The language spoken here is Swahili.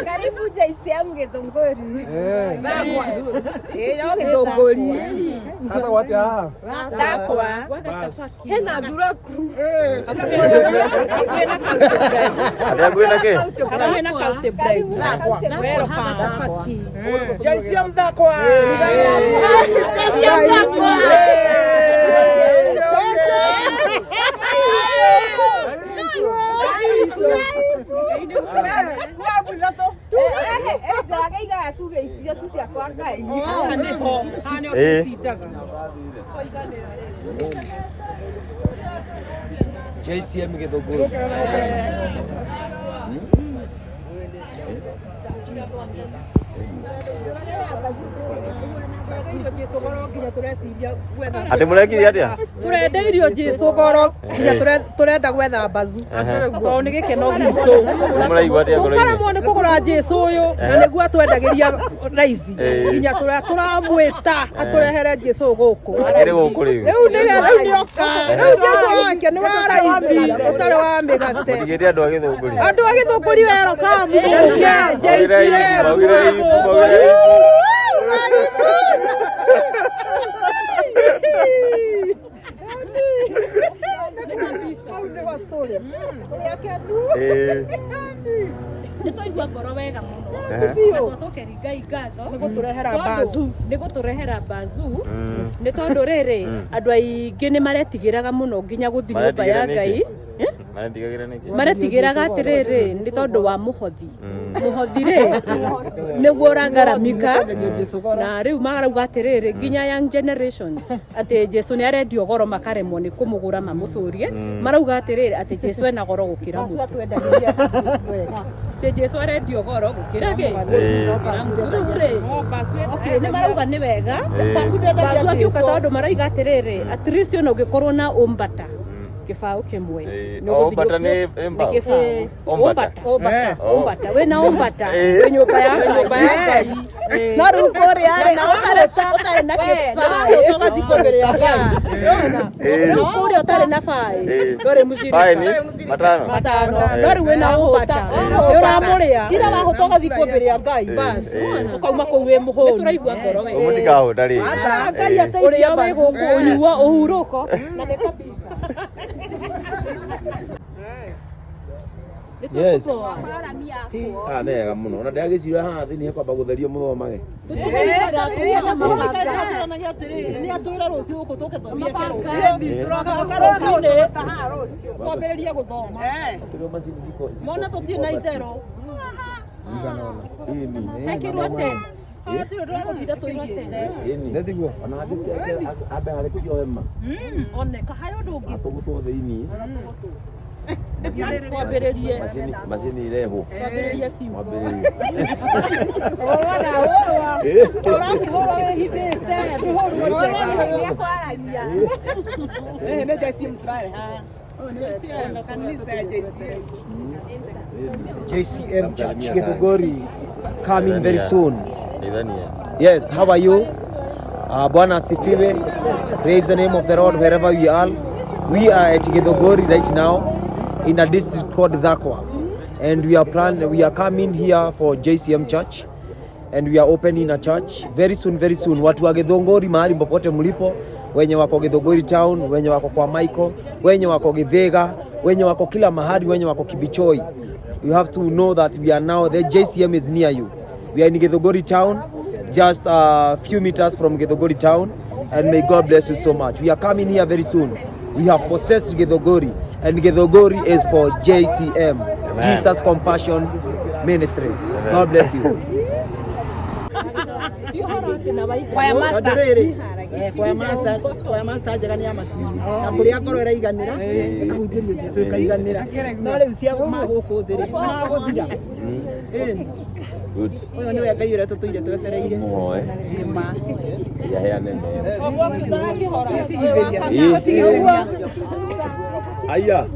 Karibu JCM githunguri. Githunguri. Hata watu hawa. Dakwa. Hena duraku. Ada ke? Hena kaute break. JCM dakwa. JCM dakwa. JCM githunguri. Ati murekithia atia? Turendeirio jicugoro nginya turenda gwetha mbazu to ni gikeno gitu. Muraigua atia ngoro-ini? Tukaremwo ni kugura jesu uyu na niguo twendagiria raithi nginya turamwita aturehere jesu guku. Iri guku riu. Riu nigetha nioka. Riu jesu wake ni wa raithi utari wa migate. Ndigite andu a githunguri. Andu a githunguri welcome. JCM. Nitwaigua ngoro wega muno twacokeria Ngai ngatho niguturehera mbazu ni tondu riri andu aingi ni maretigiraga muno nginya guthi nyumba ya Ngai maretigiraga atiriri ni tondu wa muhothi ri niguo urangaramika na riu marauga atiriri nginya young generation ati Jesu ni arendio goro makaremwo ni kumugura mamuthurie marauga atiriri ati Jesu ena goro gukira mutu te Jesu arendio goro gukira ge ni marauga ni wega basu akiuka tondu maraiga atiriri at least ono gikorwo na umbata kifao kimwe ombata ni ombata we na ombata we nyumba ya Ngai no riu kuri ari utari na kifao Tugathi mbere ya Ngai no kuri utari na fai ndore muciri matano no riu we na ombata uramuria kila waho tugathi mbere ya Ngai basi ukauma kuu wi muhuri turaigua ngoro we umutikao ndari Ngai ateithia uria we guku unyua uhuruko na ni kabisa. Yes. Nega muno na ndagicira haha thini he kwamba gutherio muthomage. Ni atwira rucio guku tuke thomie twambiririe guthoma mona tutie na ithero Nethiguo ona ambe harä kå wema oneka harä å ndå å ngä atå gå two thä-inä twambĩrĩrie macini irehwo ũrakĩhũrwo wĩhithĩte nĩ JCM kanitha ya JCM Church Githunguri coming very soon. Yes, how are you? Bwana asifiwe. Praise the name of the Lord wherever we are. We are at Githunguri right now in a district called Dakwa, and we are coming here for JCM Church, and we are opening a church very soon. Watu wa Githunguri mahali popote mlipo, wenye wako Githunguri town, wenye wako kwa Michael, wenye wako Githega, wenye wako kila mahali, wenye wako Kibichoi, you have to know that we are now, the JCM is near you. We are in Githunguri town, just a few meters from Githunguri town, and may God bless you so much. We are coming here very soon. We have possessed Githunguri, and Githunguri is for JCM. Amen. Jesus Compassion Ministries. Amen. God bless you. Kwa master njega ni ya matizi na kuria ngoro iraiganira ikahunjirio Jesu ikaiganira no riu cia maguku thiri maguthira good uyu ni we Ngai uria tutuire twetereire muoe ma ya heane neno aya